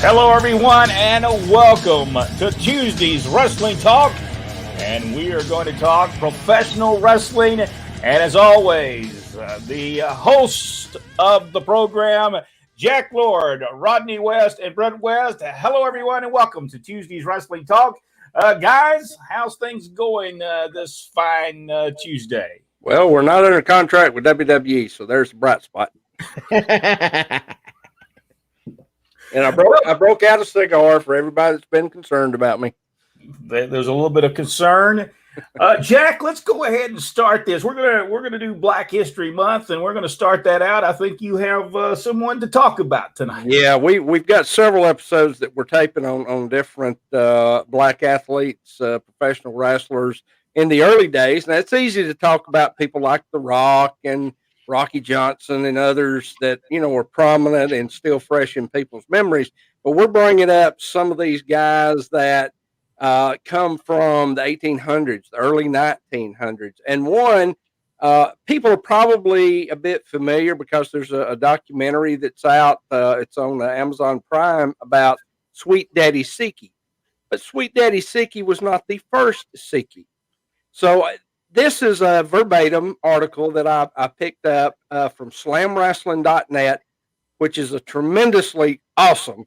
Hello, everyone, and welcome to Tuesday's Wrestling Talk. And we are going to talk professional wrestling. And as always, the host of the program, Jack Lord, Rodney West, and Brent West. Hello, everyone, and welcome to Tuesday's Wrestling Talk. Guys, how's things going this fine Tuesday? Well, we're not under contract with WWE, so there's a bright spot. And I broke out a cigar for everybody that's been concerned about me. There's a little bit of concern. Jack, let's go ahead and start this. We're gonna do Black History Month, and we're gonna start that out. I think you have someone to talk about tonight. Yeah, we've got several episodes that we're taping on different black athletes, professional wrestlers in the early days. Now, it's easy to talk about people like The Rock and Rocky Johnson and others that, are prominent and still fresh in people's memories. But we're bringing up some of these guys that come from the 1800s, the early 1900s. And one, people are probably a bit familiar because there's a documentary that's out. It's on Amazon Prime about Sweet Daddy Siki. But Sweet Daddy Siki was not the first Siki. So this is a verbatim article that I picked up from slamwrestling.net, which is a tremendously awesome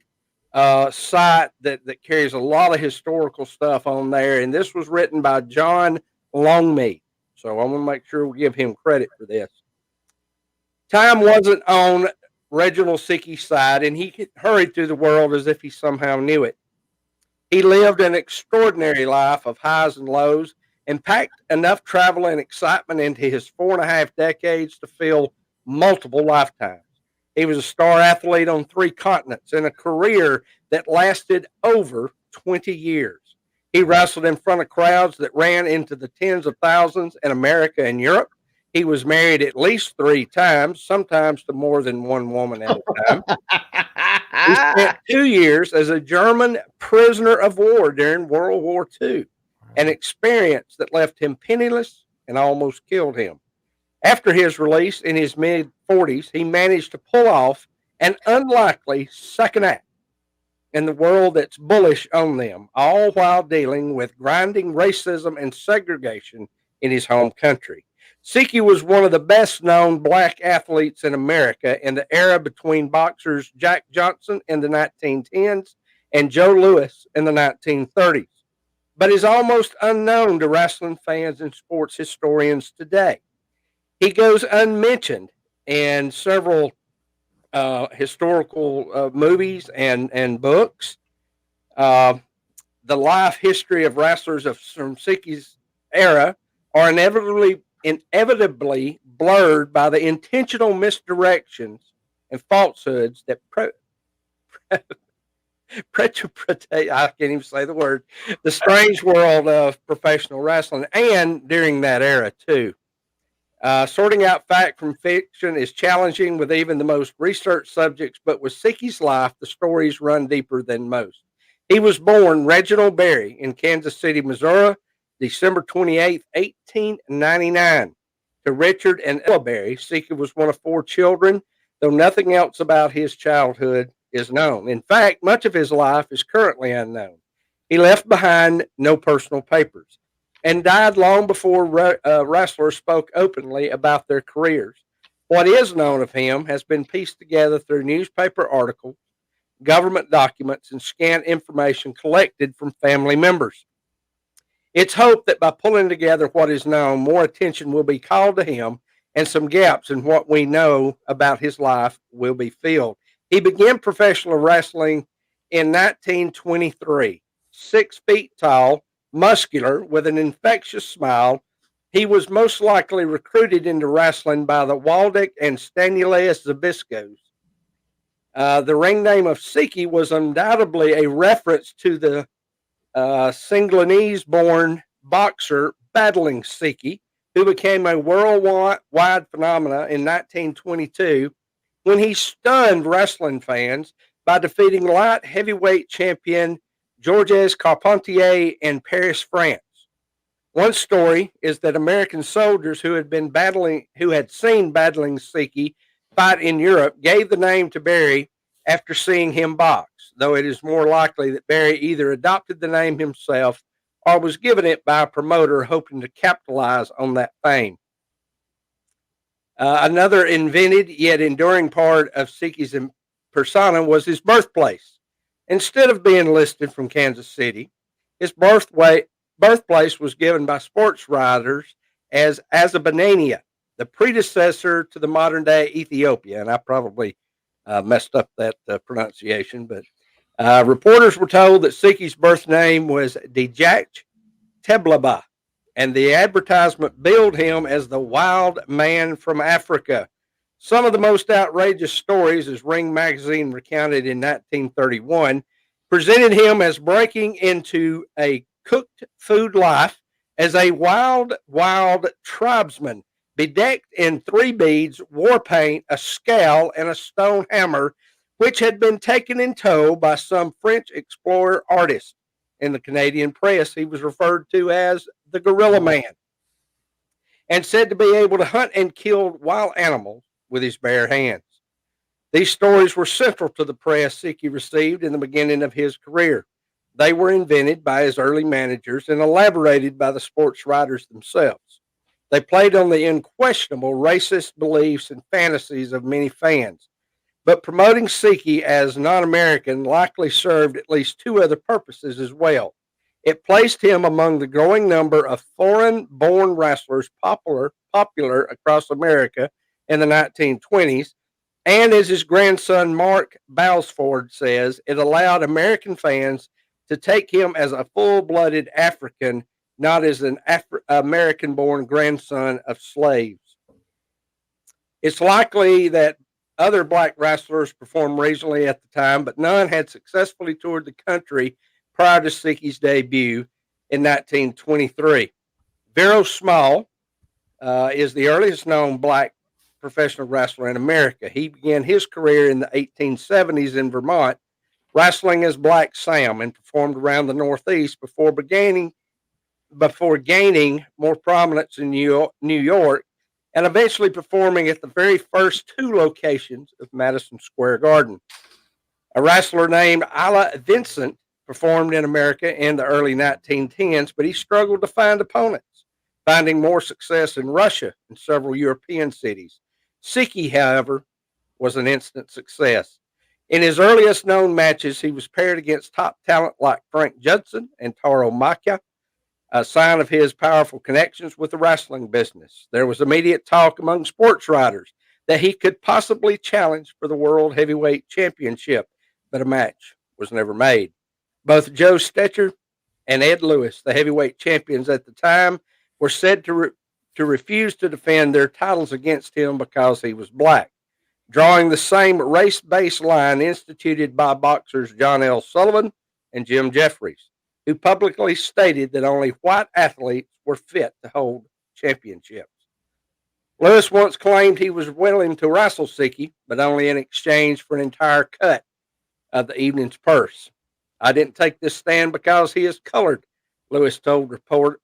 site that carries a lot of historical stuff on there. And this was written by John Longmead. So I want to make sure we give him credit for this. Time wasn't on Reginald Siki's side, and he hurried through the world as if he somehow knew it. He lived an extraordinary life of highs and lows, and packed enough travel and excitement into his 4.5 decades to fill multiple lifetimes. He was a star athlete on 3 continents in a career that lasted over 20 years. He wrestled in front of crowds that ran into the tens of thousands in America and Europe. He was married at least 3 times, sometimes to more than one woman at a time. He spent 2 years as a German prisoner of war during World War II. An experience that left him penniless and almost killed him. After his release in his mid-40s, he managed to pull off an unlikely second act in the world that's bullish on them, all while dealing with grinding racism and segregation in his home country. Siki was one of the best-known black athletes in America in the era between boxers Jack Johnson in the 1910s and Joe Louis in the 1930s. But is almost unknown to wrestling fans and sports historians today. He goes unmentioned in several historical movies and books. The life history of wrestlers from Siki's era are inevitably blurred by the intentional misdirections and falsehoods that I can't even say the word, the strange world of professional wrestling, and during that era too. Sorting out fact from fiction is challenging with even the most researched subjects, but with Siki's life, the stories run deeper than most. He was born Reginald Berry in Kansas City, Missouri, December 28, 1899. To Richard and Ella Berry, Siki was one of 4 children, though nothing else about his childhood is known. In fact, much of his life is currently unknown. He left behind no personal papers and died long before wrestlers spoke openly about their careers. What is known of him has been pieced together through newspaper articles, government documents, and scant information collected from family members. It's hoped that by pulling together what is known, more attention will be called to him and some gaps in what we know about his life will be filled. He began professional wrestling in 1923. 6 feet tall, muscular, with an infectious smile, he was most likely recruited into wrestling by the Waldeck and Stanislaus Zabiscos. The ring name of Siki was undoubtedly a reference to the Singlinese-born boxer Battling Siki, who became a worldwide phenomenon in 1922 when he stunned wrestling fans by defeating light heavyweight champion Georges Carpentier in Paris, France. One story is that American soldiers who had seen Battling Siki fight in Europe gave the name to Berry after seeing him box. though it is more likely that Barry either adopted the name himself or was given it by a promoter hoping to capitalize on that fame. Another invented yet enduring part of Siki's persona was his birthplace. Instead of being listed from Kansas City, his birthplace was given by sports writers as Azerbaijan, the predecessor to the modern day Ethiopia. And I probably messed up that pronunciation, but reporters were told that Siki's birth name was Dejak Teblaba, and the advertisement billed him as the wild man from Africa. Some of the most outrageous stories, as Ring magazine recounted in 1931, presented him as breaking into a cooked food life as a wild tribesman, bedecked in 3 beads, war paint, a scowl, and a stone hammer, which had been taken in tow by some French explorer artist. In the Canadian press, he was referred to as the Gorilla Man and said to be able to hunt and kill wild animals with his bare hands. These stories were central to the press Siki received in the beginning of his career. They were invented by his early managers and elaborated by the sports writers themselves. They played on the unquestionable racist beliefs and fantasies of many fans. But promoting Siki as non-American likely served at least 2 other purposes as well. It placed him among the growing number of foreign-born wrestlers popular across America in the 1920s, and as his grandson Mark Balsford says, it allowed American fans to take him as a full-blooded African, not as an American-born grandson of slaves. It's likely that other black wrestlers performed regionally at the time, but none had successfully toured the country prior to Siki's debut in 1923. Vero Small is the earliest known black professional wrestler in America. He began his career in the 1870s in Vermont, wrestling as Black Sam, and performed around the Northeast before gaining more prominence in New York, and eventually performing at the very first 2 locations of Madison Square Garden. A wrestler named Ila Vincent performed in America in the early 1910s, but he struggled to find opponents, finding more success in Russia and several European cities. Siki, however, was an instant success. In his earliest known matches, he was paired against top talent like Frank Judson and Taro Maka, a sign of his powerful connections with the wrestling business. There was immediate talk among sports writers that he could possibly challenge for the World Heavyweight Championship, but a match was never made. Both Joe Stetcher and Ed Lewis, the heavyweight champions at the time, were said to refuse to defend their titles against him because he was black, drawing the same race-based line instituted by boxers John L. Sullivan and Jim Jeffries, who publicly stated that only white athletes were fit to hold championships. Lewis once claimed he was willing to wrestle Siki, but only in exchange for an entire cut of the evening's purse. I didn't take this stand because he is colored, Lewis told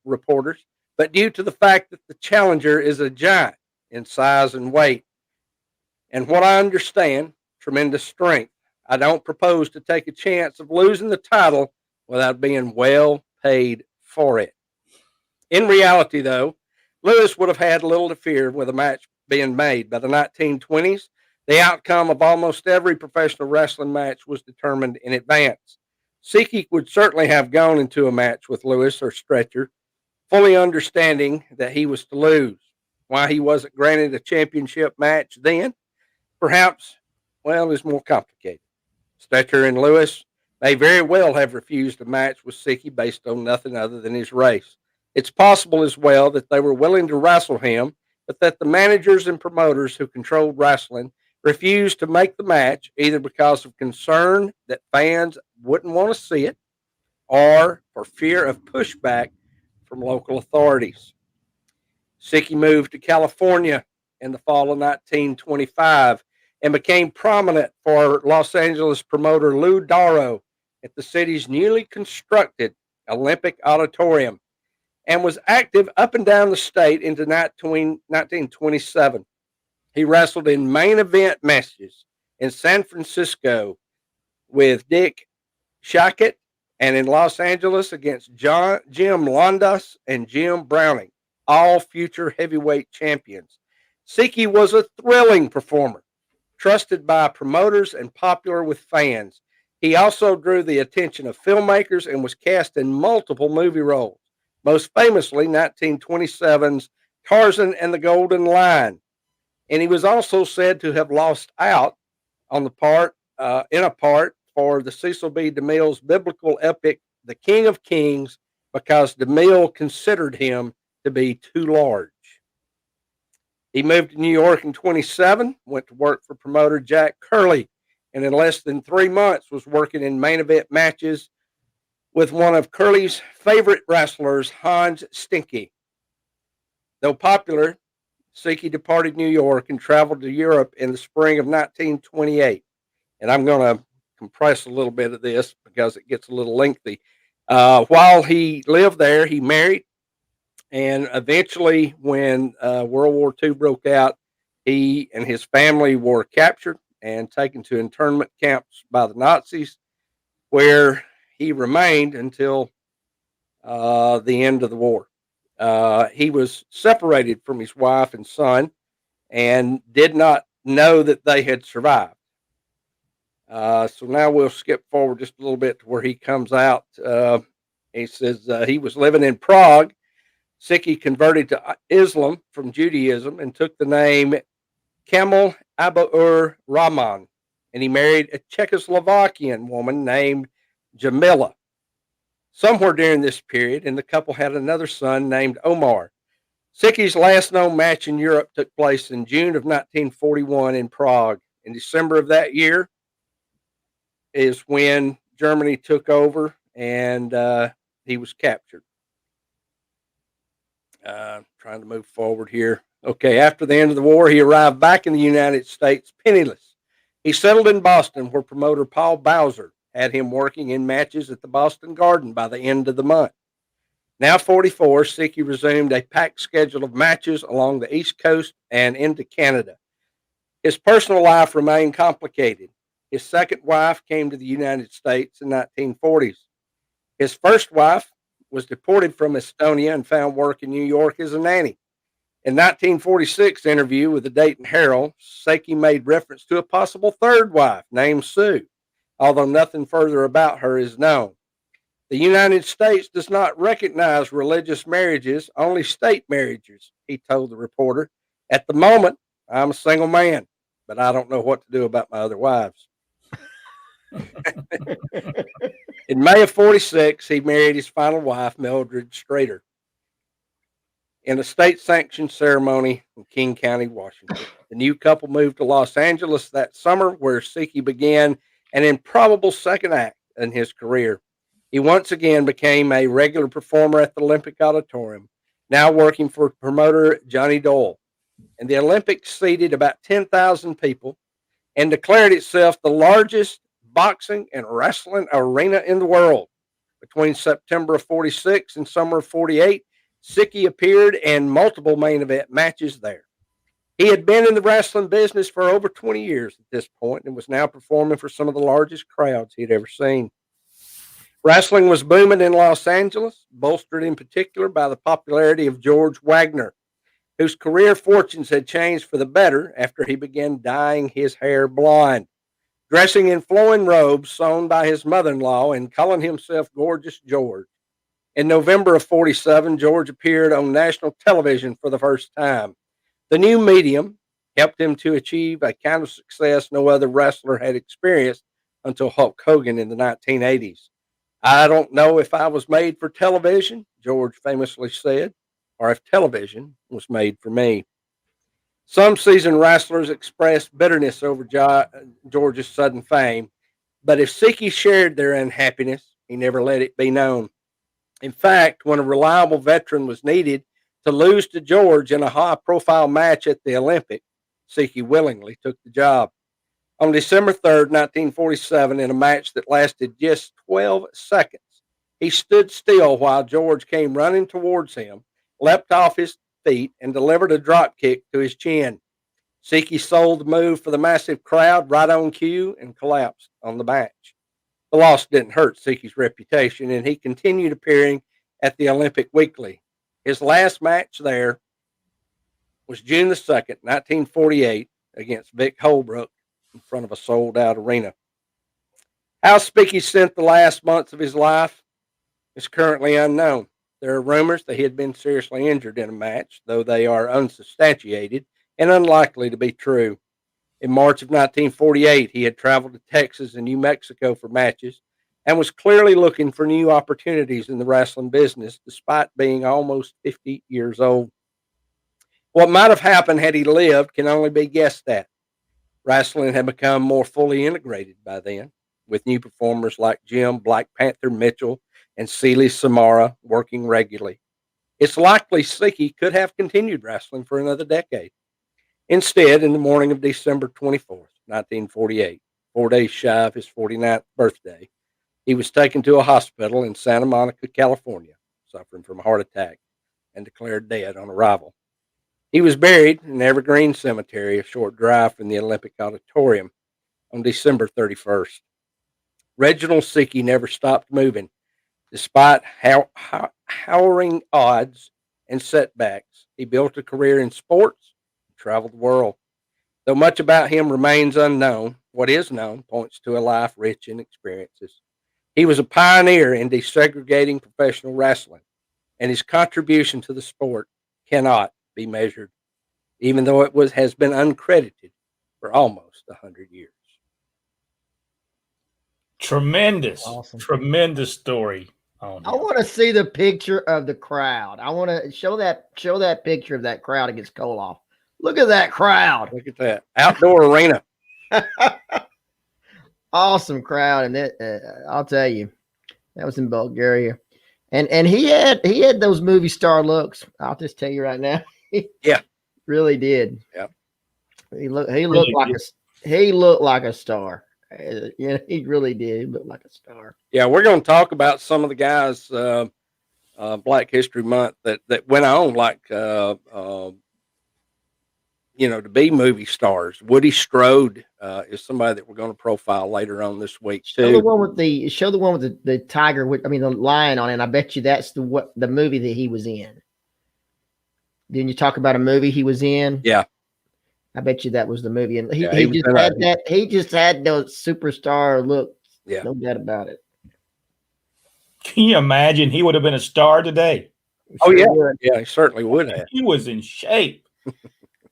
reporters, but due to the fact that the challenger is a giant in size and weight. And what I understand, tremendous strength. I don't propose to take a chance of losing the title without being well paid for it. In reality, though, Lewis would have had little to fear with a match being made. By the 1920s, the outcome of almost every professional wrestling match was determined in advance. Siki would certainly have gone into a match with Lewis or Stretcher, fully understanding that he was to lose. Why he wasn't granted a championship match then? Perhaps, well, it's more complicated. Stretcher and Lewis may very well have refused a match with Siki based on nothing other than his race. It's possible as well that they were willing to wrestle him, but that the managers and promoters who controlled wrestling refused to make the match either because of concern that fans wouldn't want to see it or for fear of pushback from local authorities. Siki moved to California in the fall of 1925 and became prominent for Los Angeles promoter Lou Darrow at the city's newly constructed Olympic Auditorium, and was active up and down the state into 1927. He wrestled in main event matches in San Francisco, with Dick Shackett, and in Los Angeles against Jim Londos and Jim Browning, all future heavyweight champions. Siki was a thrilling performer, trusted by promoters and popular with fans. He also drew the attention of filmmakers and was cast in multiple movie roles, most famously 1927's Tarzan and the Golden Lion. And he was also said to have lost out on the part in a part for the Cecil B. DeMille's biblical epic, The King of Kings, because DeMille considered him to be too large. He moved to New York in 27, went to work for promoter Jack Curley, and in less than 3 months was working in main event matches with one of Curley's favorite wrestlers, Hans Stinky. Though popular, Siki departed New York and traveled to Europe in the spring of 1928. And I'm going to compress a little bit of this because it gets a little lengthy. While he lived there, he married. And eventually, when World War II broke out, he and his family were captured and taken to internment camps by the Nazis, where he remained until the end of the war. He was separated from his wife and son and did not know that they had survived. So now we'll skip forward just a little bit to where he comes out. He says he was living in Prague. Siki converted to Islam from Judaism and took the name Kamel Abur Rahman, and he married a Czechoslovakian woman named Jamila. Somewhere during this period, and the couple had another son named Omar. Siki's last known match in Europe took place in June of 1941 in Prague. In December of that year is when Germany took over and he was captured. Trying to move forward here. Okay, after the end of the war, he arrived back in the United States penniless. He settled in Boston, where promoter Paul Bowser had him working in matches at the Boston Garden by the end of the month. Now 44, Siki resumed a packed schedule of matches along the East Coast and into Canada. His personal life remained complicated. His second wife came to the United States in 1940s. His first wife was deported from Estonia and found work in New York as a nanny. In 1946 interview with the Dayton Herald, Siki made reference to a possible third wife named Sue, although nothing further about her is known. The United States does not recognize religious marriages, only state marriages, he told the reporter. At the moment, I'm a single man, but I don't know what to do about my other wives. In May of 46, he married his final wife, Mildred Strader, in a state-sanctioned ceremony in King County, Washington. The new couple moved to Los Angeles that summer, where Siki began an improbable second act in his career. He once again became a regular performer at the Olympic Auditorium, now working for promoter Johnny Doyle. And the Olympics seated about 10,000 people and declared itself the largest boxing and wrestling arena in the world. Between September of 46 and summer of 48, Siki appeared in multiple main event matches there. He had been in the wrestling business for over 20 years at this point and was now performing for some of the largest crowds he'd ever seen. Wrestling was booming in Los Angeles, bolstered in particular by the popularity of George Wagner, whose career fortunes had changed for the better after he began dyeing his hair blonde, dressing in flowing robes sewn by his mother-in-law and calling himself Gorgeous George. In November of 47, George appeared on national television for the first time. The new medium helped him to achieve a kind of success no other wrestler had experienced until Hulk Hogan in the 1980s. I don't know if I was made for television, George famously said, or if television was made for me. Some seasoned wrestlers expressed bitterness over George's sudden fame, but if Siki shared their unhappiness, he never let it be known. In fact, when a reliable veteran was needed to lose to George in a high-profile match at the Olympics, Siki willingly took the job. On December 3rd, 1947, in a match that lasted just 12 seconds, he stood still while George came running towards him, leapt off his feet, and delivered a drop kick to his chin. Siki sold the move for the massive crowd right on cue and collapsed on the match. The loss didn't hurt Siki's reputation, and he continued appearing at the Olympic Weekly. His last match there was June the 2nd, 1948, against Vic Holbrook in front of a sold-out arena. How Spicky spent the last months of his life is currently unknown. There are rumors that he had been seriously injured in a match, though they are unsubstantiated and unlikely to be true. In March of 1948, he had traveled to Texas and New Mexico for matches and was clearly looking for new opportunities in the wrestling business, despite being almost 50 years old. What might have happened had he lived can only be guessed at. Wrestling had become more fully integrated by then, with new performers like Jim Black Panther Mitchell and Celie Samara working regularly. It's likely Siki could have continued wrestling for another decade. Instead, in the morning of December 24th, 1948, 4 days shy of his 49th birthday, he was taken to a hospital in Santa Monica, California, suffering from a heart attack, and declared dead on arrival. He was buried in Evergreen Cemetery, a short drive from the Olympic Auditorium, on December 31st. Reginald Siki never stopped moving, despite harrowing odds and setbacks. He built a career in sports and traveled the world. Though much about him remains unknown, what is known points to a life rich in experiences. He was a pioneer in desegregating professional wrestling, and his contribution to the sport cannot be measured, even though has been uncredited for almost 100 years. Tremendous, Awesome. tremendous story. I want to see the picture of the crowd. I want to show that picture of that crowd against Koloff. Look at that crowd. Look at that outdoor arena. Awesome crowd, and I'll tell you, that was in Bulgaria, and he had those movie star looks. I'll just tell you right now. Yeah, really did. Yeah, he looked like a star. Yeah, he really did. He looked like a star. Yeah, we're going to talk about some of the guys, Black History Month that went on, like to be movie stars. Woody Strode is somebody that we're going to profile later on this week too. Show the one with the tiger. The lion on it. And I bet you that's the movie that he was in. Didn't you talk about a movie he was in? Yeah. I bet you that was the movie, and he just had those superstar looks. Yeah, no doubt about it. Can you imagine? He would have been a star today. Oh yeah, yeah, he certainly would have. He was in shape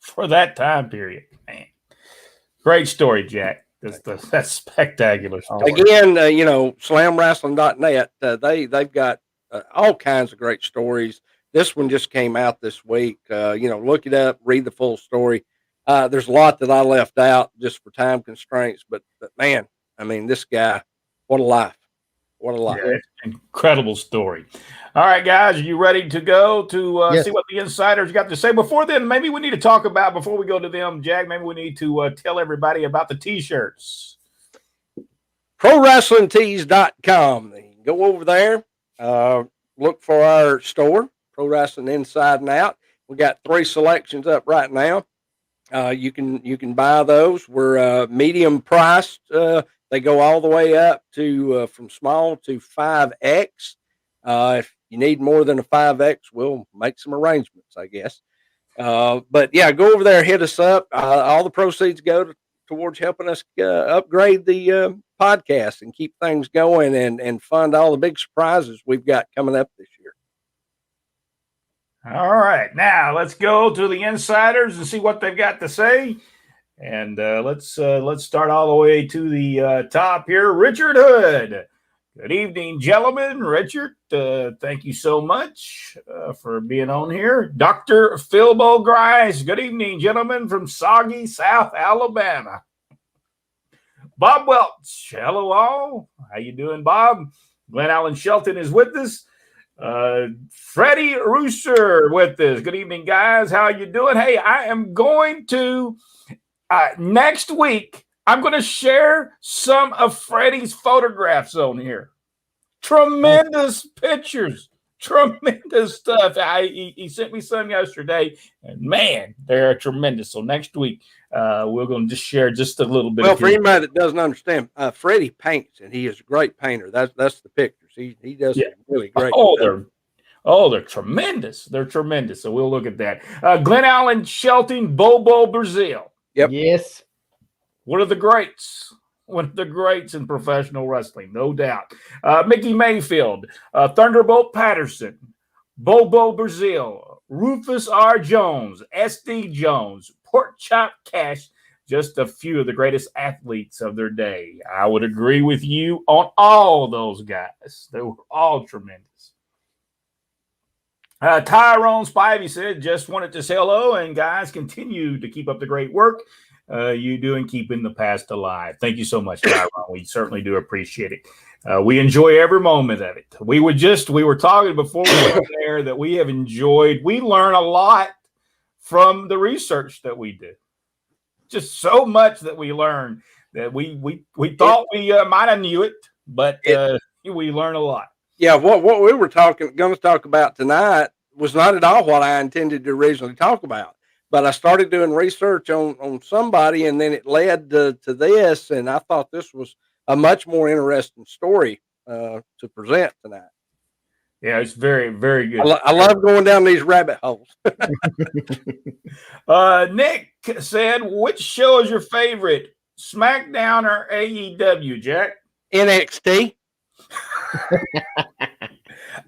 for that time period. Man, great story, Jack. That's spectacular story. Again, SlamWrestling.net. They've got all kinds of great stories. This one just came out this week. Look it up, read the full story. There's a lot that I left out just for time constraints, but man, this guy, what a life. What a life. Yeah, incredible story. All right, guys, are you ready to go to see what the insiders got to say? Before then, maybe we need to talk about, before we go to them, Jack, maybe we need to tell everybody about the T-shirts. ProWrestlingTees.com. Go over there, look for our store, Pro Wrestling Inside and Out. We got 3 selections up right now. You can buy those. We're medium priced. They go all the way up to from small to 5X. If you need more than a 5X, we'll make some arrangements, I guess. But yeah, go over there, hit us up. All the proceeds go towards helping us upgrade the podcast and keep things going and fund all the big surprises we've got coming up this year. All right, now let's go to the insiders and see what they've got to say. And let's start all the way to the top here. Richard Hood. Good evening, gentlemen. Richard, thank you so much for being on here. Dr. Philbo Grice. Good evening, gentlemen, from Soggy, South Alabama. Bob Welch. Hello, all. How you doing, Bob? Glenn Allen Shelton is with us. Freddie Rooster with us. Good evening, guys. How you doing? Hey, I am going to next week. I'm going to share some of Freddie's photographs on here. Tremendous pictures. Tremendous stuff. He sent me some yesterday, and man, they're tremendous. So next week, we're going to just share just a little bit. Well, for anybody that doesn't understand, Freddie paints, and he is a great painter. That's the pictures. He does some really great. They're tremendous. They're tremendous. So we'll look at that. Glenn Allen Shelton, Bobo Brazil. Yep. Yes. One of the greats. One of the greats in professional wrestling, no doubt. Mickey Mayfield, Thunderbolt Patterson, Bobo Brazil, Rufus R. Jones, S.D. Jones, Pork Chop Cash, just a few of the greatest athletes of their day. I would agree with you on all those guys. They were all tremendous. Tyrone Spivey said, just wanted to say hello, and guys, continue to keep up the great work you do in keeping the past alive. Thank you so much, Tyrone. We certainly do appreciate it. We enjoy every moment of it. We were talking before we went there that we learn a lot from the research that we do. Just so much that we learn that we thought we might have knew it, but we learn a lot. Yeah, what we were going to talk about tonight was not at all what I intended to originally talk about. But I started doing research on somebody, and then it led to this, and I thought this was a much more interesting story to present tonight. Yeah, it's very, very good. I love going down these rabbit holes. Nick said, which show is your favorite, SmackDown or AEW, Jack? NXT.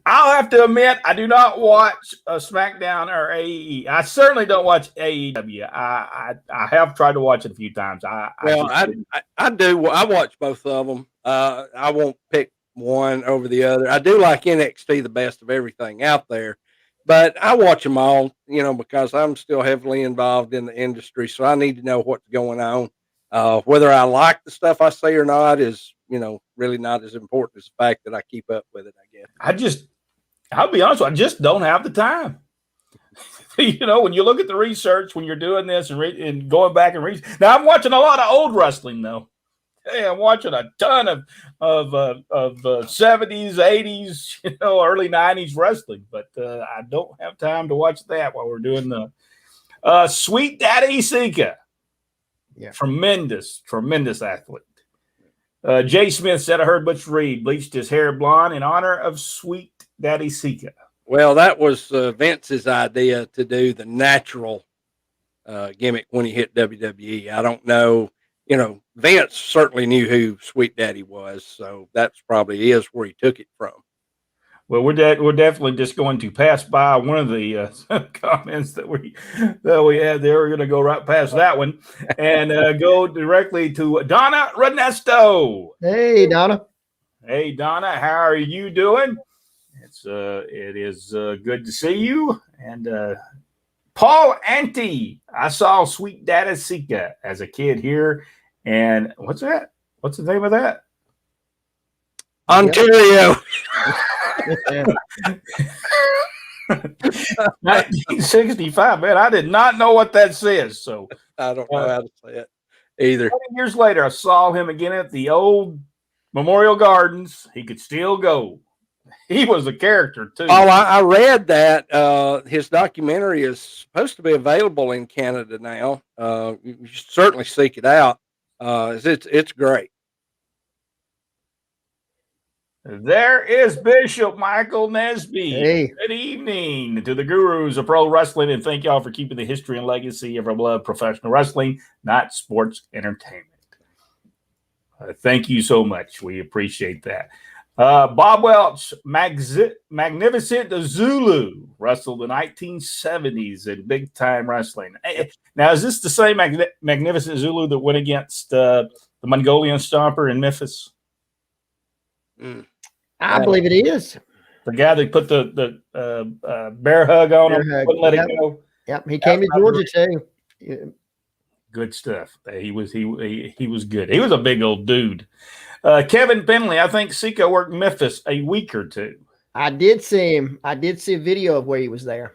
I'll have to admit, I do not watch SmackDown or AEW. I certainly don't watch AEW. I have tried to watch it a few times. I do. I watch both of them. I won't pick one over the other. I do like NXT the best of everything out there, but I watch them all, because I'm still heavily involved in the industry. So I need to know what's going on. Whether I like the stuff I see or not is, really not as important as the fact that I keep up with it, I guess. I'll be honest with you, I just don't have the time. When you look at the research, when you're doing this and going back and reading. Now, I'm watching a lot of old wrestling, though. Hey, I'm watching a ton of 70s, 80s, early 90s wrestling, but I don't have time to watch that while we're doing the Sweet Daddy Sika. Yeah. Tremendous athlete. Jay Smith said, I heard Butch Reed bleached his hair blonde in honor of Sweet Daddy Sika. Well, that was Vince's idea to do the natural gimmick when he hit WWE. I don't know. Vince certainly knew who Sweet Daddy was, so that's probably where he took it from. Well, we're definitely just going to pass by one of the comments that we had there. We're going to go right past that one and go directly to Donna Ernesto. Hey, Donna. Hey, Donna. How are you doing? It is good to see you. And Paul Ante. I saw Sweet Daddy Sika as a kid here. And what's that? What's the name of that? Ontario. 1965, man. I did not know what that says. So I don't know how to say it either. 20 years later, I saw him again at the old Memorial Gardens. He could still go. He was a character too. Oh, I read that his documentary is supposed to be available in Canada now. You should certainly seek it out. It's great. There is Bishop Michael Nesby. Hey. Good evening to the gurus of pro wrestling, and thank y'all for keeping the history and legacy of our beloved professional wrestling, not sports entertainment. Thank you so much. We appreciate that. Bob Welch, Magnificent Zulu, wrestled in the 1970s in big-time wrestling. Now, is this the same Magnificent Zulu that went against the Mongolian Stomper in Memphis? I believe it is. The guy that put the bear hug on him, wouldn't let it go. Yep, he came to Georgia too. Yeah. Good stuff. He was good. He was a big old dude. Kevin Finley, I think Sika worked Memphis a week or two. I did see him. I did see a video of where he was there.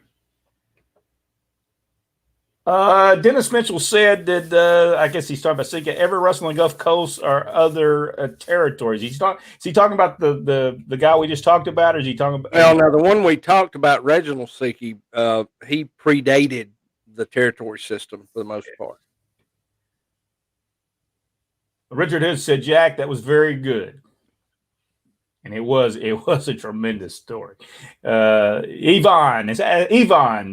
Dennis Mitchell said that I guess he's talking about Sika, ever wrestle on the Gulf Coast or other territories. Is he talking about the guy we just talked about, or is he talking about? Well, no, the one we talked about, Reginald Siki, he predated the territory system for the most part. Richard Hood said, Jack, that was very good. And it was a tremendous story. Yvonne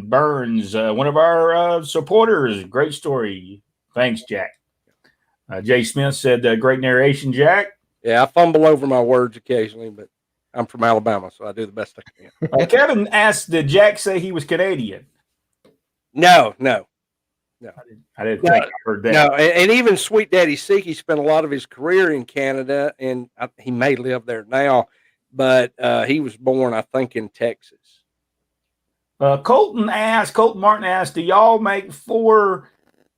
Burns, one of our supporters. Great story. Thanks, Jack. Jay Smith said, great narration, Jack. Yeah, I fumble over my words occasionally, but I'm from Alabama, so I do the best I can. Kevin asked, did Jack say he was Canadian? No. I didn't think I heard that. No, and even Sweet Daddy Siki spent a lot of his career in Canada, and he may live there now, but he was born, I think, in Texas. Colton Martin asked, do y'all make 4,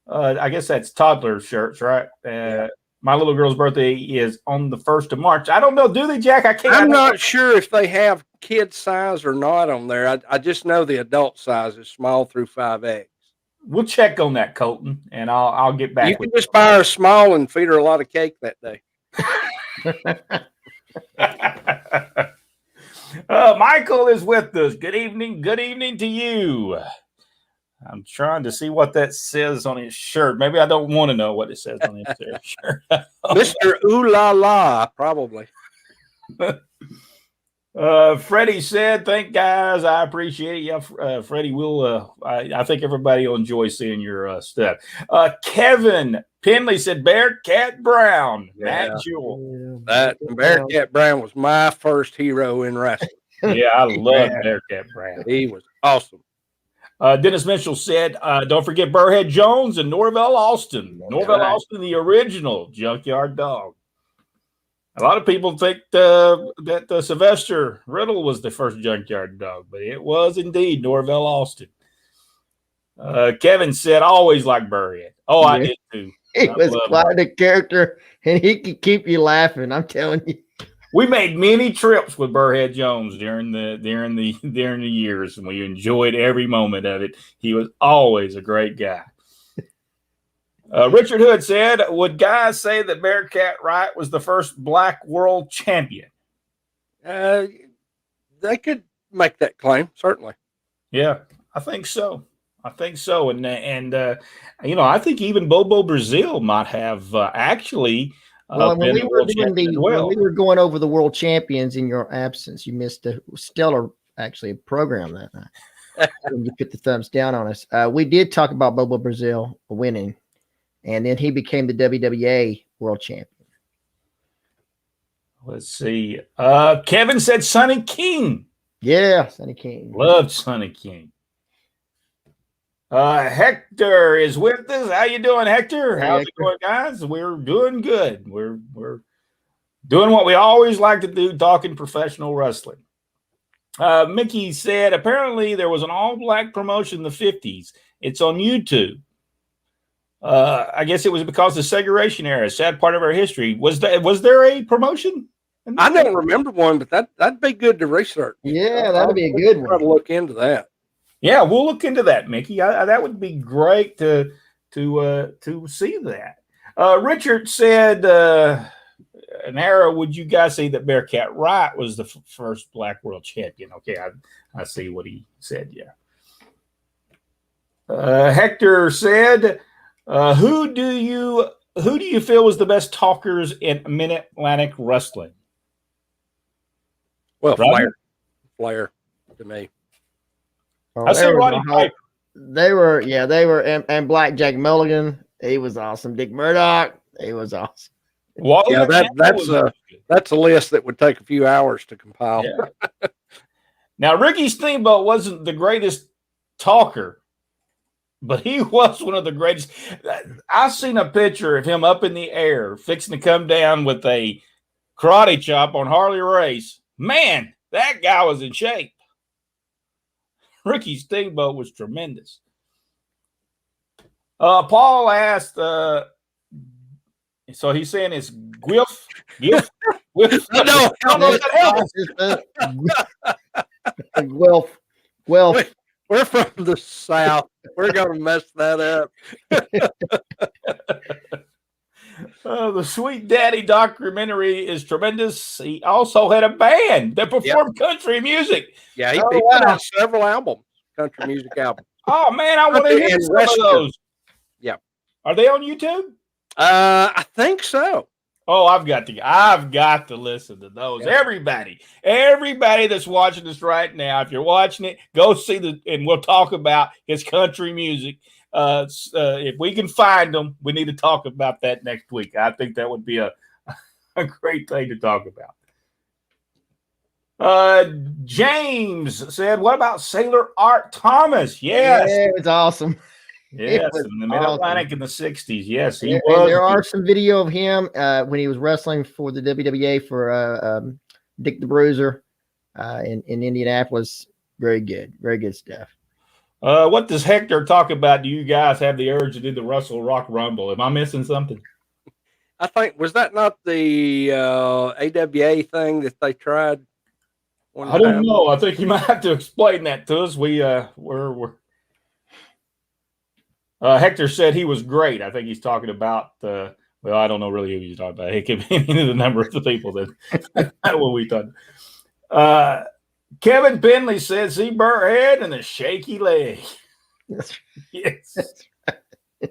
I guess that's toddler shirts, right? Yeah. My little girl's birthday is on the 1st of March. I don't know. Do they, Jack? I'm not sure if they have kid size or not on there. I just know the adult size is small through 5X. We'll check on that, Colton, and I'll get back. You can just buy her small and feed her a lot of cake that day. Michael is with us. Good evening to you. I'm trying to see what that says on his shirt. Maybe I don't want to know what it says on his shirt. Mr. Ooh La La, probably. Freddie said, "Thank guys, I appreciate it." Yeah, Freddie, I think everybody will enjoy seeing your stuff. Kevin Penley said, Bearcat Brown, Matt Jewell. That Bearcat Brown was my first hero in wrestling. Yeah, I love Bearcat Brown. He was awesome. Dennis Mitchell said, "Don't forget Burrhead Jones and Norvell Austin. Norvell Austin, the original Junkyard Dog." A lot of people think that Sylvester Riddle was the first Junkyard Dog, but it was indeed Norvell Austin. Kevin said, "I always liked Burrhead." Oh, I did too. He was quite a character, and he could keep you laughing. I'm telling you. We made many trips with Burrhead Jones during the years, and we enjoyed every moment of it. He was always a great guy. Richard Hood said, "Would guys say that Bearcat Wright was the first black world champion?" They could make that claim, certainly. Yeah, I think so. And I think even Bobo Brazil might have actually. When we were going over the world champions in your absence, you missed a stellar program that night. When you put the thumbs down on us, we did talk about Bobo Brazil winning, and then he became the WWA world champion. Let's see. Kevin said Sonny King. Yeah, Sonny King. Loved Sonny King. Hector is with us. How you doing, Hector? How's it going, guys? We're doing good. We're doing what we always like to do, talking professional wrestling. Mickey said, apparently there was an all-black promotion in the 50s. It's on YouTube. I guess it was because of the segregation era, sad part of our history. Was there a promotion? I don't remember one, but that'd be good to research. Yeah, that'd be a good one. Try to look into that. Yeah, we'll look into that, Mickey. That would be great to see that. Richard said, an era, would you guys say that Bearcat Wright was the first black world champion? Okay, I see what he said, yeah. Hector said, who do you feel was the best talkers in Mid-Atlantic wrestling? Well, Flair to me. I say Roddy Piper. They were, and Black Jack Mulligan, he was awesome. Dick Murdoch, he was awesome. Yeah, that's a list that would take a few hours to compile. Yeah. Now, Ricky Steamboat wasn't the greatest talker, but he was one of the greatest. I've seen a picture of him up in the air, fixing to come down with a karate chop on Harley Race. Man, that guy was in shape. Ricky Steamboat was tremendous. Paul asked, so he's saying it's Guilf? No, Guelph. We're from the South. We're going to mess that up. The Sweet Daddy documentary is tremendous. He also had a band that performed country music. Yeah, he put out several albums, country music albums. Oh, man, I want to hear some of those. Yeah. Are they on YouTube? I think so. Oh, I've got to listen to those. Yeah. Everybody that's watching this right now, if you're watching it, go see and we'll talk about his country music. If we can find them, we need to talk about that next week. I think that would be a great thing to talk about. James said, "What about Sailor Art Thomas?" Yes, yeah, it's awesome. Yes, in the Mid-Atlantic in the 60s. Yes, he was. And there are some video of him when he was wrestling for the WWA for Dick the Bruiser in Indianapolis. Very good stuff. What does Hector talk about? Do you guys have the urge to do the Russell Rock Rumble? Am I missing something? I think, was that not the AWA thing that they tried? I don't know. I think you might have to explain that to us. Hector said he was great. I think he's talking about well, I don't know really who he's talking about. It could be any of the number of the people that what we thought. Kevin Penley said, "See Burrhead and the shaky leg." Yes. I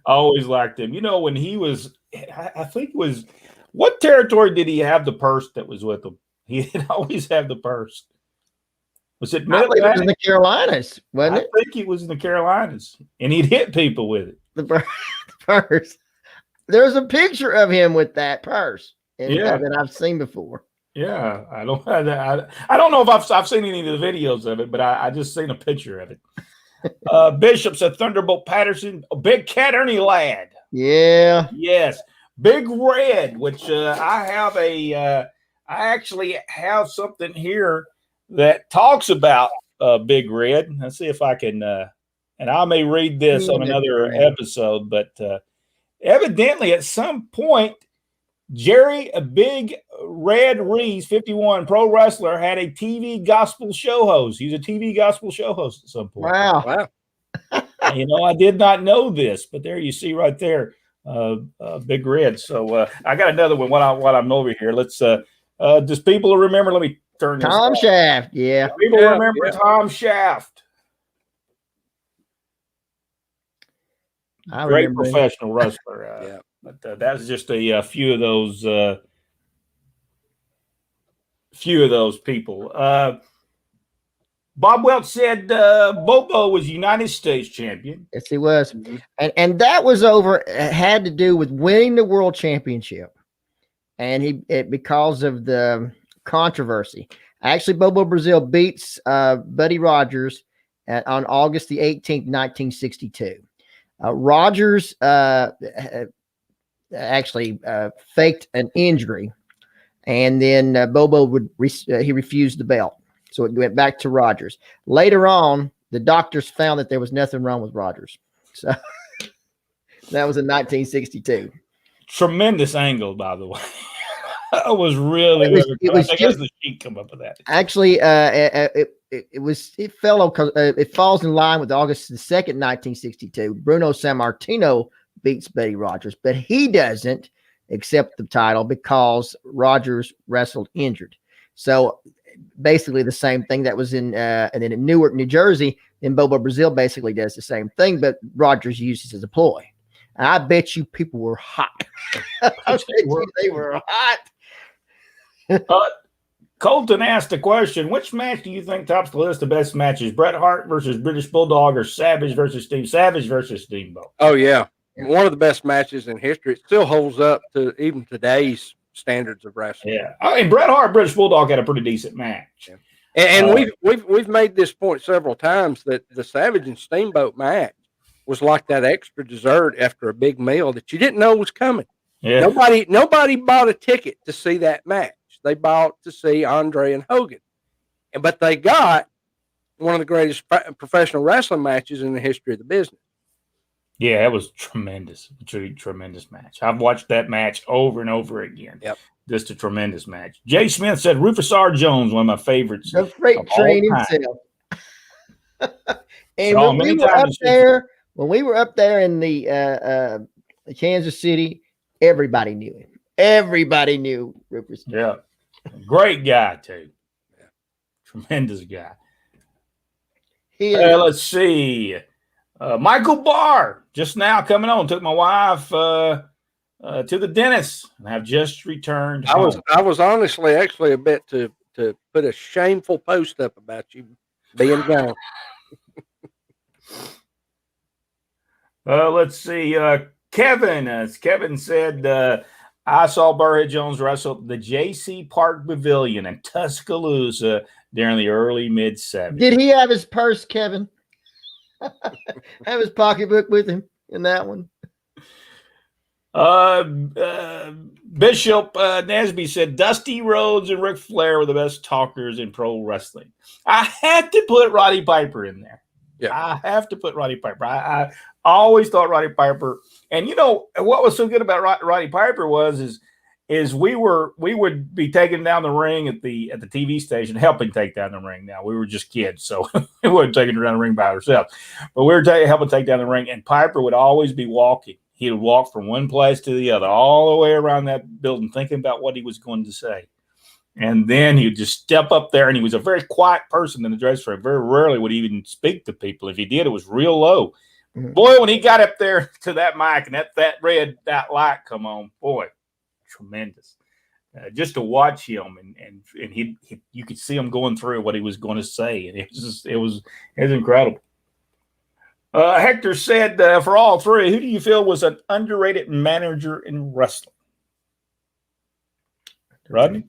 always liked him. You know, when he was, I think it was, what territory did he have the purse that was with him? He did always have the purse. Was it Mid-Atlantic? It was in the Carolinas, wasn't it? I think it was in the Carolinas, and he'd hit people with it. The purse. There's a picture of him with that purse that I've seen before. Yeah, I don't know if I've seen any of the videos of it, but I just seen a picture of it. Bishop said Thunderbolt Patterson, a Big Cat Ernie Ladd. Yeah. Yes. Big Red, which I actually have something here that talks about Big Red. Let's see if I can, and I may read this on another episode, but evidently at some point, Jerry Big Red Reese, 51, pro wrestler, had a TV gospel show host. He was a TV gospel show host at some point. Wow. You know, I did not know this, but there you see right there, Big Red. So I got another one while I'm over here. Let's does people remember? Let me turn this Tom off. Shaft, yeah. People remember Tom Shaft. Great professional wrestler. But that's just a few of those people. Bob Welch said Bobo was United States champion. Yes, he was. Mm-hmm. And that was had to do with winning the world championship. And because of the controversy. Actually, Bobo Brazil beats Buddy Rogers on August the 18th, 1962. Rogers actually faked an injury, and then Bobo he refused the belt. So it went back to Rogers. Later on, the doctors found that there was nothing wrong with Rogers. So that was in 1962. Tremendous angle, by the way. I was really. I think the sheet come up with that. Actually, it falls in line with August the 2nd, 1962. Bruno Sammartino beats Buddy Rogers, but he doesn't accept the title because Rogers wrestled injured. So basically the same thing that was and then in Newark, New Jersey, then Bobo Brazil basically does the same thing, but Rogers uses as a ploy. And I bet you people were hot. They were hot. Colton asked the question, which match do you think tops the list of best matches? Bret Hart versus British Bulldog or Savage versus Steamboat? Oh, yeah. One of the best matches in history. It still holds up to even today's standards of wrestling. Yeah. I mean, Bret Hart, British Bulldog had a pretty decent match. Yeah. And we've made this point several times that the Savage and Steamboat match was like that extra dessert after a big meal that you didn't know was coming. Yeah. Nobody bought a ticket to see that match. They bought to see Andre and Hogan. But they got one of the greatest professional wrestling matches in the history of the business. Yeah, it was tremendous. Tremendous match. I've watched that match over and over again. Yep. Just a tremendous match. Jay Smith said Rufus R. Jones, one of my favorites. The freight train himself. And when we were up there in the Kansas City, everybody knew him. Everybody knew Rupert Siki. Yeah. Great guy, too. Yeah. Tremendous guy. Let's see. Michael Barr just now coming on. Took my wife to the dentist and have just returned home. I was honestly actually a bit to put a shameful post up about you being gone. Let's see. Kevin said, I saw Burhead Jones wrestle the J.C. Park Pavilion in Tuscaloosa during the early mid-70s. Did he have his purse, Kevin? Have his pocketbook with him in that one? Bishop Nesby said Dusty Rhodes and Ric Flair were the best talkers in pro wrestling. I had to put Roddy Piper in there. Yeah, I have to put Roddy Piper. I always thought Roddy Piper, and you know what was so good about Roddy Piper is we would be taking down the ring at the TV station, helping take down the ring. Now we were just kids, so we wasn't taking down the ring by ourselves, but we were helping take down the ring. And Piper would always be walking. He would walk from one place to the other, all the way around that building, thinking about what he was going to say. And then he would just step up there, and he was a very quiet person in the dressing room. Very rarely would he even speak to people. If he did, it was real low. Mm-hmm. Boy, when he got up there to that mic and that red light come on, boy, tremendous. Just to watch him, and he you could see him going through what he was going to say, and it was incredible. Hector said, for all three, who do you feel was an underrated manager in wrestling? Rodney?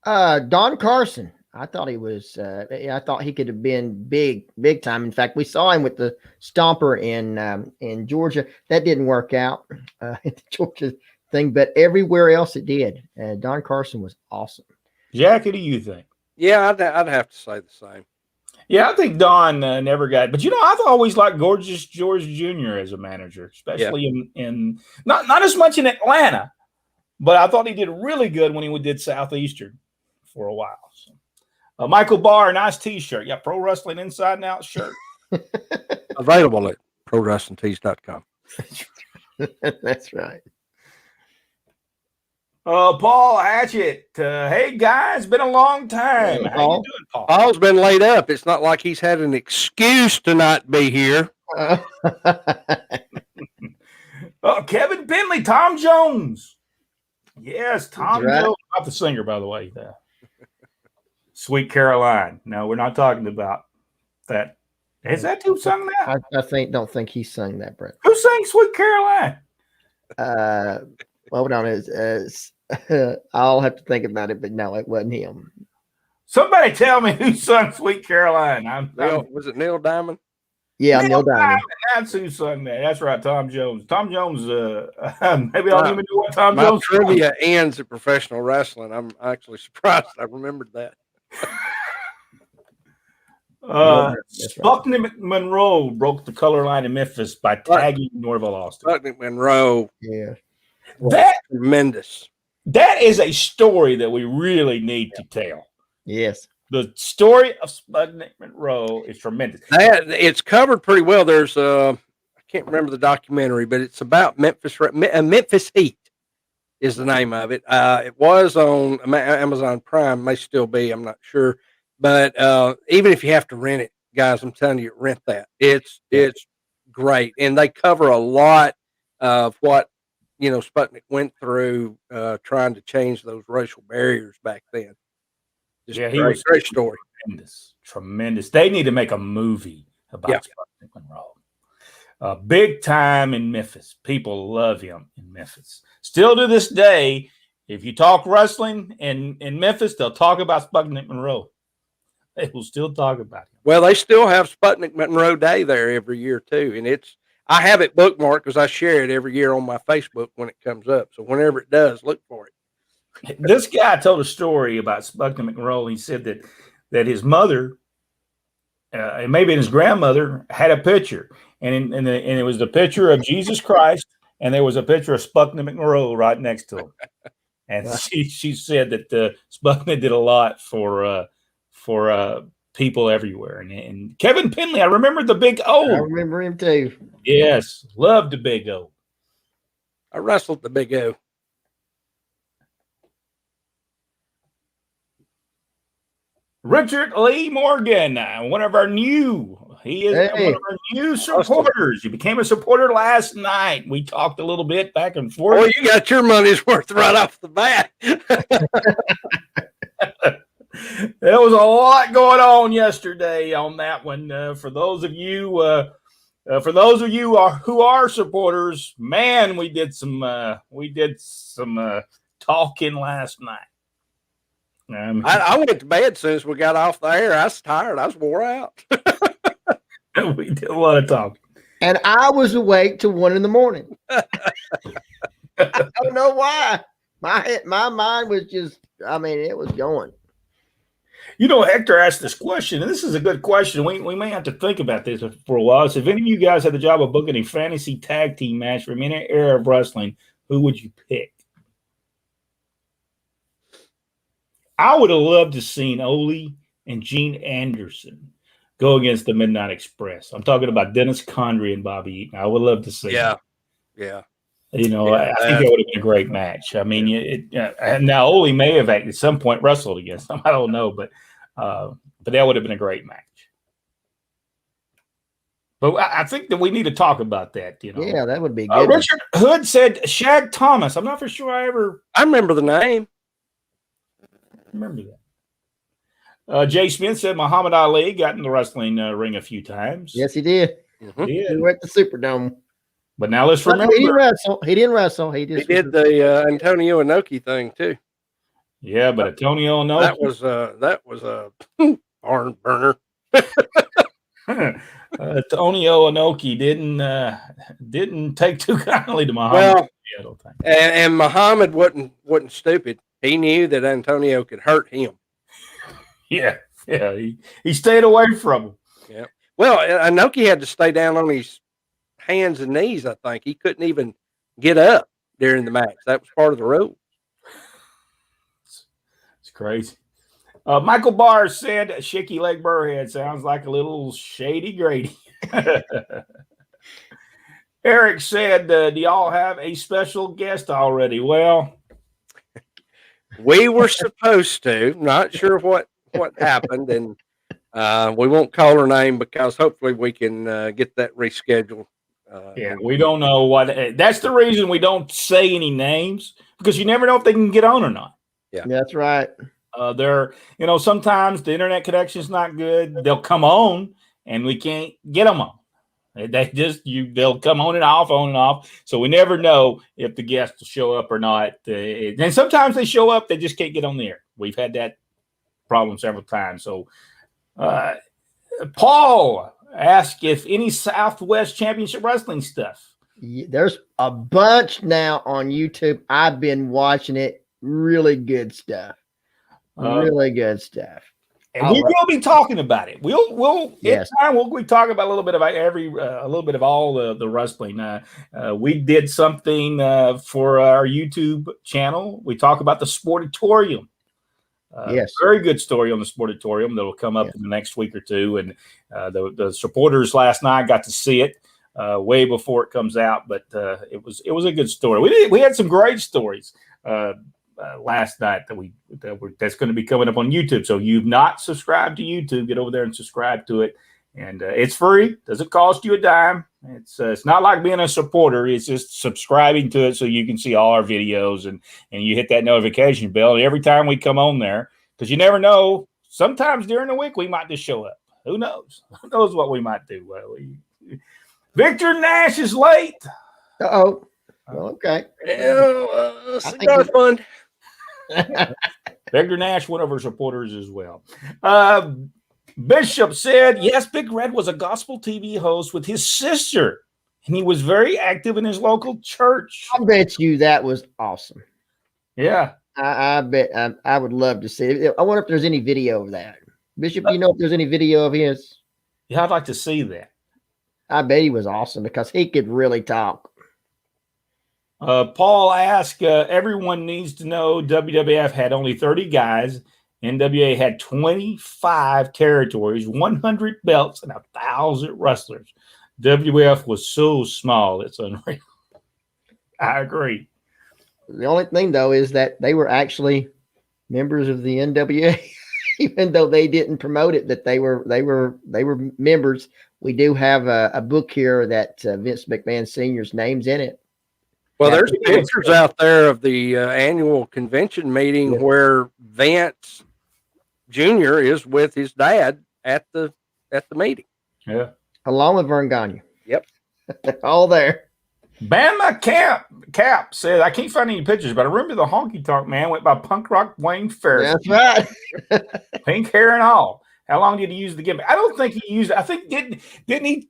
Don Carson. I thought he was. I thought he could have been big time. In fact, we saw him with the Stomper in Georgia. That didn't work out in the Georgia thing, but everywhere else it did. Don Carson was awesome. Jack, who do you think? Yeah, I'd have to say the same. Yeah, I think Don never got, but I've always liked Gorgeous George Jr. as a manager, especially in not as much in Atlanta, but I thought he did really good when he did Southeastern for a while. So, Michael Barr, nice T-shirt. Yeah, Pro Wrestling Inside and Out shirt. Available at ProWrestlingTees.com. That's right. Paul Hatchett. Hey, guys, been a long time. How you doing, Paul? Paul's been laid up. It's not like he's had an excuse to not be here. Kevin Bentley, Tom Jones. Yes, Tom Jones. Not the singer, by the way. Sweet Caroline. No, we're not talking about that. Is that who sung that? I don't think he sung that, Brett. Who sang Sweet Caroline? Hold on. I'll have to think about it, but no, it wasn't him. Somebody tell me who sung Sweet Caroline. Was it Neil Diamond? Yeah, Neil Diamond. That's who sung that. That's right, Tom Jones. Tom Jones, maybe I don't even know what Tom Jones sung. My trivia ends at professional wrestling. I'm actually surprised I remembered that. Sputnik Monroe broke the color line in Memphis by tagging Norville Austin. Sputnik Monroe. Yeah. That's tremendous. That is a story that we really need to tell. Yes. The story of Sputnik Monroe is tremendous. It's covered pretty well. There's I can't remember the documentary, but it's about Memphis Heat is the name of it. It was on Amazon Prime, may still be, I'm not sure. But even if you have to rent it, guys, I'm telling you, rent that. It's great. And they cover a lot of what Sputnik went through trying to change those racial barriers back then. He was a great story. Tremendous. They need to make a movie about Sputnik Monroe. Big time in Memphis. People love him in Memphis. Still to this day, if you talk wrestling in Memphis, they'll talk about Sputnik Monroe. They will still talk about him. Well, they still have Sputnik Monroe Day there every year too, and I have it bookmarked because I share it every year on my Facebook when it comes up. So whenever it does, look for it. This guy told a story about Sputnik Monroe. He said that his mother, and maybe his grandmother, had a picture, and it was the picture of Jesus Christ, and there was a picture of Sputnik Monroe right next to him. And she said that Sputnik did a lot for people everywhere. And Kevin Penley, I remember the Big O. I remember him too. Yes, loved the Big O. I wrestled the Big O. Richard Lee Morgan, one of our new supporters. You became a supporter last night. We talked a little bit back and forth. Well, you got your money's worth right off the bat. There was a lot going on yesterday on that one. For those of you who are supporters, man, we did some talking last night. I went to bed as soon as we got off the air. I was tired. I was wore out. We did a lot of talking. And I was awake till 1 a.m. I don't know why. My mind was just, it was going. Hector asked this question, and this is a good question. We may have to think about this for a while. So if any of you guys had the job of booking a fantasy tag team match from any era of wrestling, who would you pick? I would have loved to seen Ole and Gene Anderson go against the Midnight Express. I'm talking about Dennis Condrey and Bobby Eaton. I would love to see. Yeah. I think that would have been a great match. I mean, now Ole may have at some point wrestled against them. I don't know, but that would have been a great match. But I think that we need to talk about that. Yeah, that would be good. Richard Hood said Shag Thomas. I'm not for sure I remember the name. Remember that. Jay Smith said Muhammad Ali got in the wrestling ring a few times. Yes, he did. Mm-hmm. He went to Superdome. But now let's remember. He didn't wrestle. He did the Antonio Inoki thing too. Yeah, but Antonio Inoki. That was a barn burner. Antonio Inoki didn't take too kindly to Muhammad. Well, and Muhammad wasn't stupid. He knew that Antonio could hurt him. Yeah. He stayed away from him. Yeah. Well, Inoki had to stay down on his hands and knees. I think he couldn't even get up during the match. That was part of the rule. It's crazy. Michael Barr said Shaky Leg Burrhead sounds like a little Shady Grady. Eric said, do y'all have a special guest already? Well, we were supposed to. Not sure what happened, and we won't call her name because hopefully we can get that rescheduled. We don't know what. That's the reason we don't say any names, because you never know if they can get on or not. Yeah, that's right. Sometimes the internet connection is not good. They'll come on, and we can't get them on. They'll come on and off. So we never know if the guests will show up or not. And sometimes they show up, they just can't get on the air. We've had that problem several times. So Paul asked if any Southwest Championship Wrestling stuff. There's a bunch now on YouTube. I've been watching it. Really good stuff. Really good stuff. And we will be talking about it. We'll yes. We talk about a little bit about a little bit of all the wrestling. We did something for our YouTube channel. We talk about the Sportatorium. Yes, very good story on the Sportatorium that will come up in the next week or two. And the supporters last night got to see it way before it comes out. But it was a good story. We had some great stories last night that's going to be coming up on YouTube. So you've not subscribed to YouTube, get over there and subscribe to it. And it's free. Doesn't cost you a dime. It's not like being a supporter. It's just subscribing to it so you can see all our videos and you hit that notification bell every time we come on there, because you never know. Sometimes during the week we might just show up. Who knows? Who knows what we might do? Victor Nash is late. Uh-oh. Well, okay. Cigar fund. Victor Nash, one of our supporters as well. Bishop said, yes, Big Red was a gospel TV host with his sister, and he was very active in his local church. I bet you that was awesome. Yeah. I bet I would love to see it. I wonder if there's any video of that. Bishop, do you know if there's any video of his? Yeah, I'd like to see that. I bet he was awesome because he could really talk. Paul asked, everyone needs to know WWF had only 30 guys NWA had 25 territories, 100 belts, and 1,000 wrestlers. WWF was so small, it's unreal. I agree. The only thing, though, is that they were actually members of the NWA, even though they didn't promote it. That they were members. We do have a book here that Vince McMahon Sr.'s name's in it. Well, there's pictures out there of the annual convention meeting where Vince Jr. is with his dad at the meeting. Yeah, along with Vern Gagne. Yep, all there. Bama Cap said, I can't find any pictures, but I remember the honky tonk man went by Punk Rock Wayne Ferris. That's right. Pink hair and all. How long did he use the gimmick? I don't think he used it. I think didn't he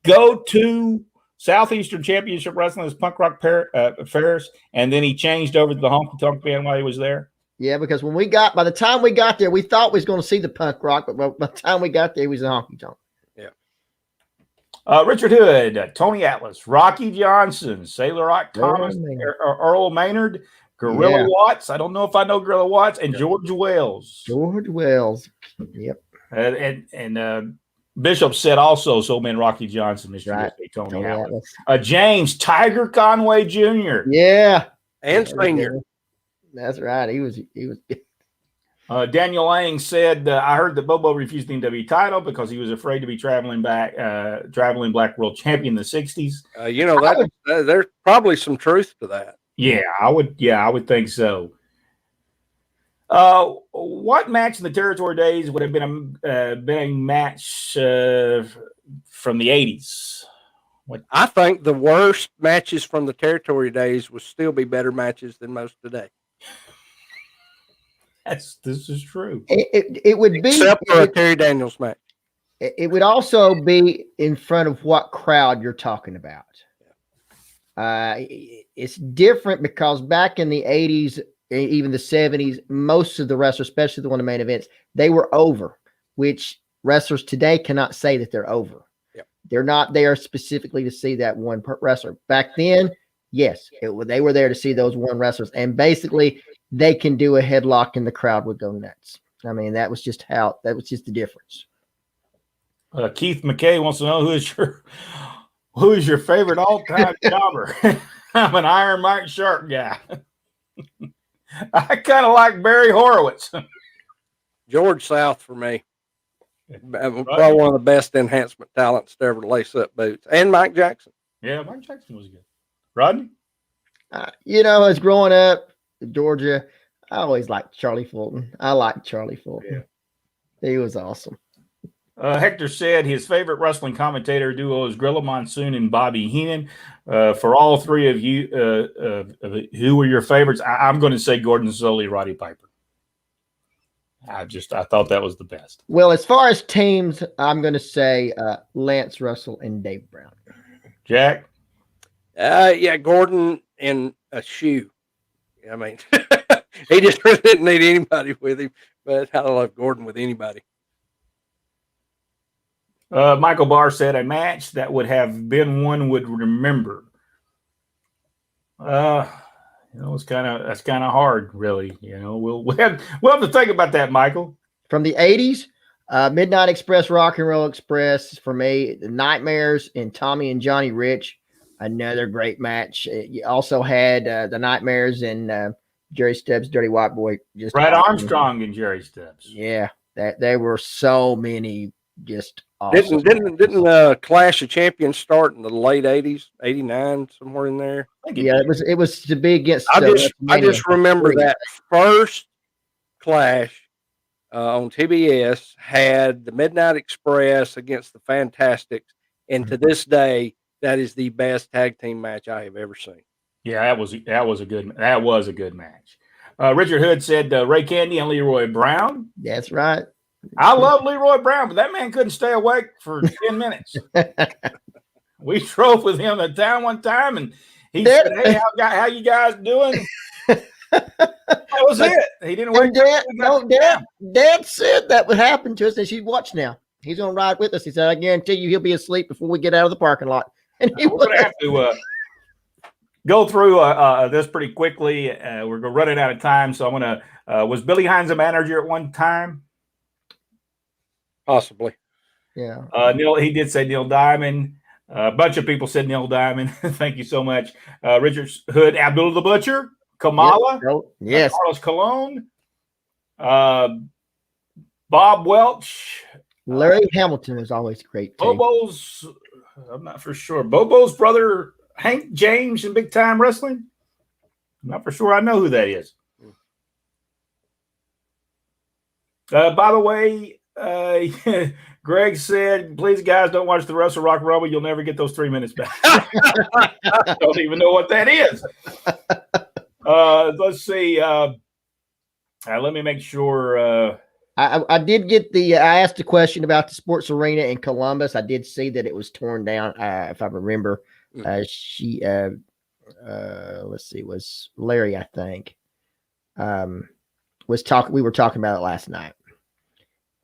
go to Southeastern Championship Wrestling as Punk Rock Ferris, and then he changed over to the honky tonk band while he was there? Yeah, because by the time we got there, we thought we was going to see the Punk Rock, but by the time we got there, he was a honky tonk. Yeah. Richard Hood, Tony Atlas, Rocky Johnson, Sailor Rock Thomas, Earl Maynard, Gorilla Watts. I don't know if I know Gorilla Watts, and George Wells. George Wells. Yep. And Bishop said also, so man, Rocky Johnson, Mr. Right. Tony Atlas. James Tiger Conway Jr. Yeah. And Senior. That's right. He was. Daniel Lang said, I heard that Bobo refused the NW title because he was afraid to be traveling black world champion in the 60s. There's probably some truth to that. Yeah, I would think so. What match in the territory days would have been a match from the 80s? I think the worst matches from the territory days would still be better matches than most today. This is true. It would be except for a Terry Daniels match. It would also be in front of what crowd you're talking about. It's different because back in the 80s, even the 70s, most of the wrestlers, especially the one of the main events, they were over, which wrestlers today cannot say that they're over. Yep. They're not there specifically to see that one wrestler. Back then, yes, they were there to see those one wrestlers, and basically they can do a headlock and the crowd would go nuts. I mean, that was just the difference. Keith McKay wants to know who is your favorite all-time jobber? I'm an Iron Mike Sharp guy. I kind of like Barry Horowitz. George South for me. Probably one of the best enhancement talents to ever lace up boots. And Mike Jackson. Yeah, Mike Jackson was good. Rodney? As growing up in Georgia, I always liked Charlie Fulton. I liked Charlie Fulton. Yeah. He was awesome. Hector said his favorite wrestling commentator duo is Gorilla Monsoon and Bobby Heenan. For all three of you, who were your favorites? I'm going to say Gordon Soley, Roddy Piper. I thought that was the best. Well, as far as teams, I'm going to say Lance Russell and Dave Brown. Jack? Gordon in a shoe. I mean, he just really didn't need anybody with him, but I love Gordon with anybody. Michael Barr said a match that would have been one would remember. That's kind of hard, really. We'll have to think about that, Michael. From the 80s, Midnight Express, Rock and Roll Express for me, the Nightmares and Tommy and Johnny Rich, another great match. You also had the Nightmares and Jerry Stubbs, Dirty White Boy. Just Brad Armstrong and Jerry Stubbs. Yeah, there were so many just awesome. Didn't Clash of Champions start in the late 80s, 89, somewhere in there? Yeah, it was to be against. I just remember that first Clash on TBS had the Midnight Express against the Fantastics, and to this day, that is the best tag team match I have ever seen. Yeah, that was a good match. Richard Hood said Ray Candy and Leroy Brown. That's right. I love Leroy Brown, but that man couldn't stay awake for 10 minutes. We drove with him to town one time, and he said, "Hey, how you guys doing?" That was it. He didn't wake up. Dad said that would happen to us, and she'd watch now. He's going to ride with us. He said, "I guarantee you he'll be asleep before we get out of the parking lot." And we're going to have to go through this pretty quickly. We're running out of time, so I'm gonna. Was Billy Hines a manager at one time? Possibly. Yeah. Neil, he did say Neil Diamond. A bunch of people said Neil Diamond. Thank you so much. Richard Hood, Abdullah the Butcher, Kamala, yes, Carlos Colon, Bob Welch. Larry Hamilton was always great. Bobo's, I'm not for sure. Bobo's brother, Hank James in Big Time Wrestling. I'm not for sure I know who that is. By the way, Greg said, please, guys, don't watch the Wrestle Rock Rumble. You'll never get those 3 minutes back. I don't even know what that is. Let's see. Let me make sure. I did get I asked a question about the sports arena in Columbus. I did see that it was torn down. If I remember, let's see, was Larry, I think, we were talking about it last night.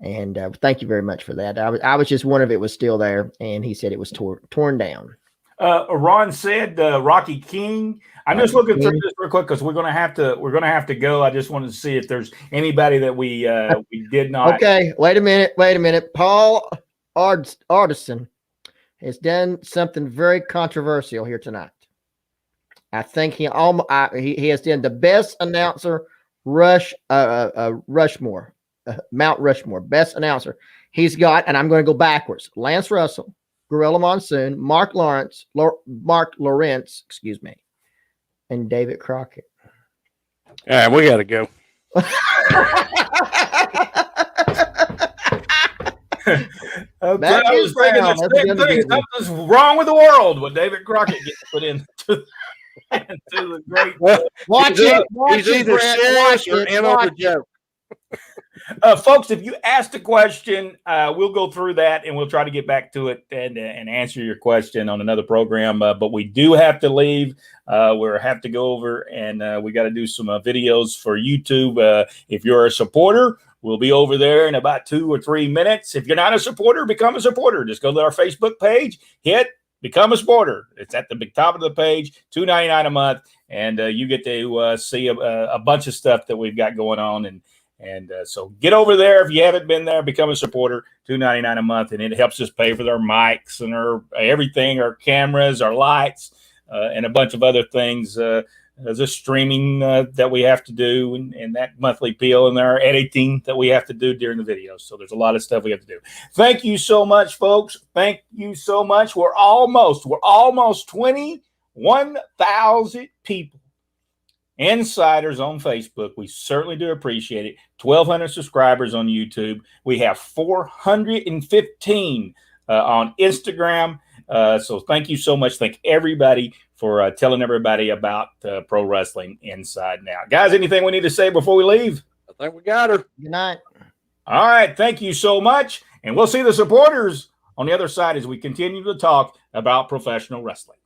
And thank you very much for that. I was just wondering if it was still there, and he said it was torn down. Ron said Rocky King. I'm just looking through this real quick because we're gonna have to go. I just wanted to see if there's anybody that we did not. Okay, wait a minute. Paul Artisan has done something very controversial here tonight. I think he has done the best announcer Rushmore. Mount Rushmore, best announcer. He's got, and I'm going to go backwards: Lance Russell, Gorilla Monsoon, Mark Lawrence, excuse me, and David Crockett. All right, we got to go. I was thinking the same thing. Something's wrong with the world when David Crockett gets put into the great. Watch it. He's either serious or in on the joke. Folks, if you asked a question, we'll go through that and we'll try to get back to it and answer your question on another program. But we do have to leave. We have to go over and we got to do some videos for YouTube. If you're a supporter, we'll be over there in about 2 or 3 minutes. If you're not a supporter, become a supporter. Just go to our Facebook page, hit Become a Supporter. It's at the big top of the page, $2.99 a month, and you get to see a bunch of stuff that we've got going on. And so get over there if you haven't been there. Become a supporter, $2.99 a month, and it helps us pay for our mics and our everything, our cameras, our lights, and a bunch of other things. There's a streaming that we have to do, and that monthly fee, and our editing that we have to do during the videos. So there's a lot of stuff we have to do. Thank you so much, folks. Thank you so much. We're almost 21,000 people. Insiders on Facebook. We certainly do appreciate it. 1,200 subscribers on YouTube. We have 415 on Instagram. So thank you so much. Thank everybody for telling everybody about Pro Wrestling Inside Now. Guys, anything we need to say before we leave? I think we got her. Good night. All right. Thank you so much. And we'll see the supporters on the other side as we continue to talk about professional wrestling.